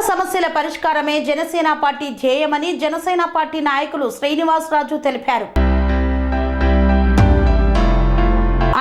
సమస్యల పరిష్కారమే Janasena party ధ్యేయమని Janasena party నాయకులు శ్రీనివాస్ రాజు తెలిపారు.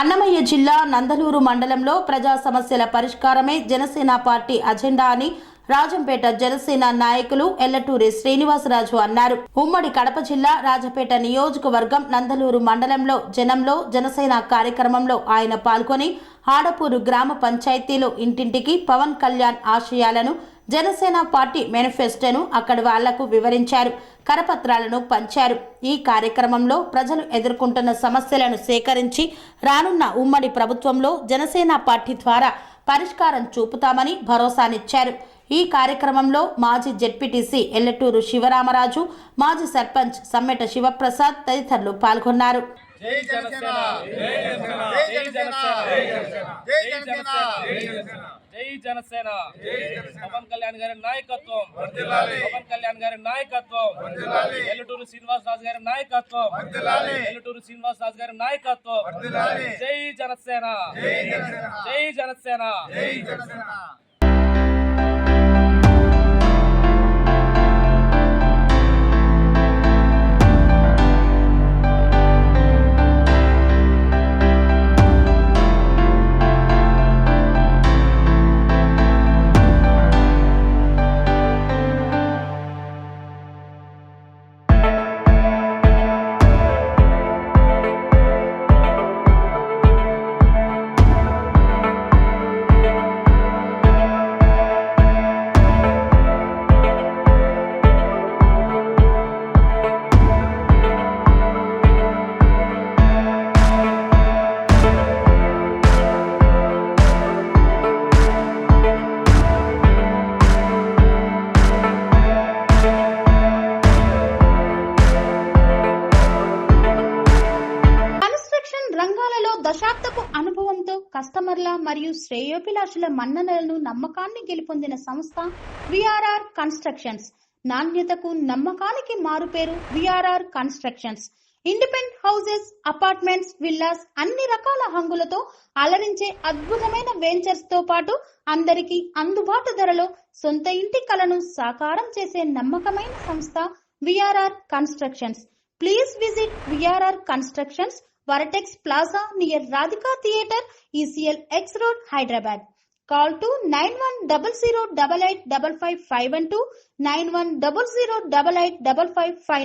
అన్నమయ్య జిల్లా నందలూరు మండలంలో ప్రజా సమస్యల పరిష్కారమే జనసేన పార్టీ అజెండా అని రాజంపేట జనసేన నాయకులు ఎల్లటూరి శ్రీనివాసరాజు అన్నారు. ఉమ్మడి కడప జిల్లా రాజపేట నియోజకవర్గం నందలూరు మండలంలో జనసేన కార్యక్రమంలో ఆయన పాల్గొని ఆడపూరు గ్రామ పంచాయతీలో ఇంటింటికి పవన్ కళ్యాణ్ ఆశయాలను, జనసేన పార్టీ మేనిఫెస్టోను అక్కడి వాళ్లకు వివరించారు, కరపత్రాలను పంచారు. ఈ కార్యక్రమంలో ప్రజలు ఎదుర్కొంటున్న సమస్యలను సేకరించి రానున్న ఉమ్మడి ప్రభుత్వంలో జనసేన పార్టీ ద్వారా పరిష్కారం చూపుతామని భరోసానిచ్చారు. ఈ కార్యక్రమంలో మాజీ జెడ్పీటీసీ ఎల్లటూరు శివరామరాజు, మాజీ సర్పంచ్ సమ్మెట శివప్రసాద్ తదితరులు పాల్గొన్నారు. జై జనసేన. పవన్ కళ్యాణ్ గారి నాయకత్వం, పవన్ కళ్యాణ్ గారి నాయకత్వం, ఎల్లటూరు శ్రీనివాస్ రాజు గారి నాయకత్వం, ఎల్లటూరు శ్రీనివాస్ రాజు గారి నాయకత్వం. జై జనసేన, జై జనసేన. రంగాలలో దశాబ్దపు అనుభవంతో కస్టమర్ల మరియు శ్రేయోభిలాషుల మన్ననలను, నమ్మకాన్ని గెలుపొందిన సంస్థ విఆర్ఆర్ కన్స్ట్రక్షన్స్. నాణ్యతకు, నమ్మకానికి మారుపేరు VRR constructions. Independent houses, apartments, villas అన్ని రకాల హంగులతో అలరించే అద్భుతమైన వెంచర్స్ తో పాటు అందరికీ అందుబాటు ధరలో సొంత ఇంటి కలను సాకారం చేసే నమ్మకమైన సంస్థ VRR constructions. Please visit VRR constructions, Varatex Plaza near Radhika Theatre, ECL X Road, Hyderabad. Call to 9100885552, 9100885559.